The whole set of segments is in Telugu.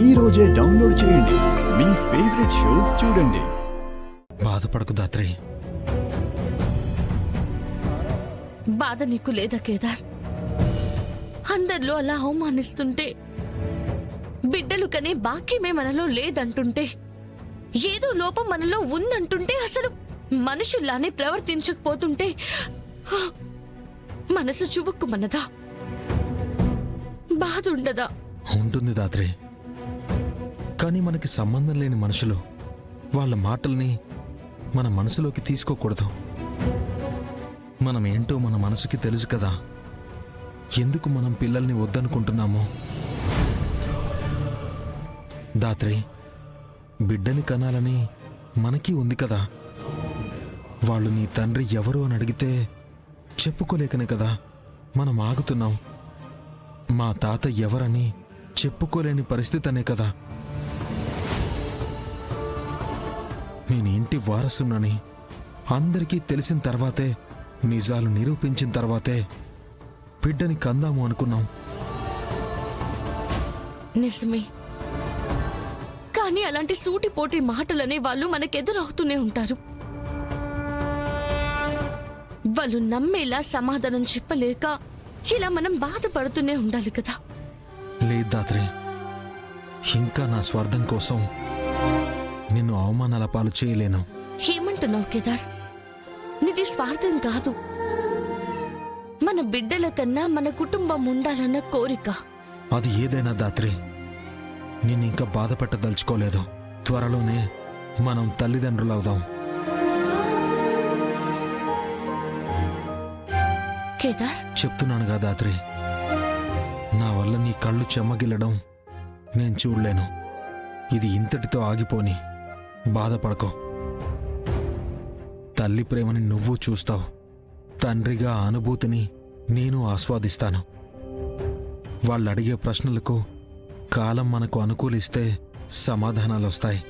ఈ రోజే డౌన్లోడ్ చేయండి. మీ ఫేవరెట్ షోస్ చూడండి. బాధపడకు దాత్రి. బాధ నీకు లేదా కేదార్? అందరిలో అలా అవమానిస్తుంటే, బిడ్డలు కనే బాక్యమే మనలో లేదంటుంటే, ఏదో లోపం మనలో ఉందంటుంటే, అసలు మనుషుల్లానే ప్రవర్తించకపోతుంటే మనసు చువుక్కుమన్నదా? బాధ ఉండదా? ఉంటుంది దాత్రి. కానీ మనకి సంబంధం లేని మనుషులు వాళ్ళ మాటల్ని మన మనసులోకి తీసుకోకూడదు. మనమేంటో మన మనసుకి తెలుసు కదా, ఎందుకు మనం పిల్లల్ని వద్దనుకుంటున్నామో. దాత్రి, బిడ్డని కనాలని మనకి ఉంది కదా. వాళ్ళు నీ తండ్రి ఎవరు అని అడిగితే చెప్పుకోలేకనే కదా మనం ఆగుతున్నాం. మా తాత ఎవరని చెప్పుకోలేని పరిస్థితి అనే కదా. నేను ఇంటి వారసునని అందరికీ తెలిసిన తర్వాతే, నిజాలు నిరూపించిన తర్వాతే బిడ్డని కందాము అనుకున్నాం. నిజమే, కానీ అలాంటి సూటిపోటి మాటలనే వాళ్ళు మనకెదురవుతూనే ఉంటారు. వాళ్ళు నమ్మేలా సమాధానం చెప్పలేక ఇలా మనం బాధపడుతూనే ఉండాలి కదా. లేదు దాత్రి, ఇంకా నా స్వార్థం కోసం నిన్ను అవమానాల పాలు చేయలేను. ఏమంటున్నావు కేదార్? నీది స్వార్థం కాదు, మన బిడ్డల కన్నా మన కుటుంబం ఉండాలన్న కోరిక. అది ఏదైనా దాత్రి, నిన్నింకా బాధ పెట్టదలుచుకోలేదు. త్వరలోనే మనం తల్లిదండ్రులవుదాం. కేదార్, చెప్తున్నానుగా దాత్రి, నా వల్ల నీ కళ్ళు చెమ్మగిల్లడం నేను చూడలేను. ఇది ఇంతటితో ఆగిపోని. బాధపడకో. తల్లి ప్రేమని నువ్వు చూస్తావు, తండ్రిగా అనుభూతిని నేను ఆస్వాదిస్తాను. వాళ్ళు అడిగే ప్రశ్నలకు కాలం మనకు అనుకూలిస్తే సమాధానాలు వస్తాయి.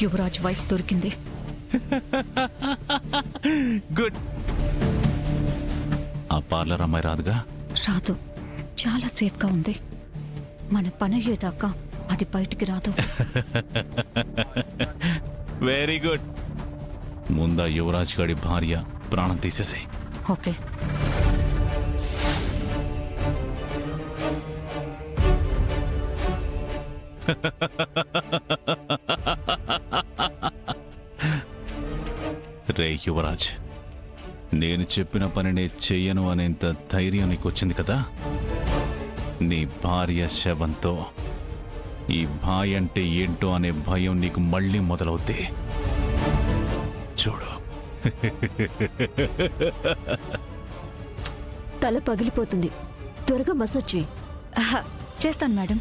యువరాజ్ వైఫ్ దొరికింది. గుడ్. ఆ పార్లర్ అమ్మాయి రాదుగా? రాదు, చాలా సేఫ్ గా ఉంది. మన పని అయ్యేదాకా అది బయటికి రాదు. Very good. ముందా యువరాజ్ గారి భార్య ప్రాణం తీసేసే. ఓకే. రే యువరాజ్, నేను చెప్పిన పనినే చెయ్యను అనేంత ధైర్యం నీకు వచ్చింది కదా. నీ భార్య శవంతో ఈ భాయ్ అంటే ఏంటో అనే భయం నీకు మళ్ళీ మొదలవుతే చూడు. తల పగిలిపోతుంది. త్వరగా మసాజ్ చేయి. చేస్తాను మేడం.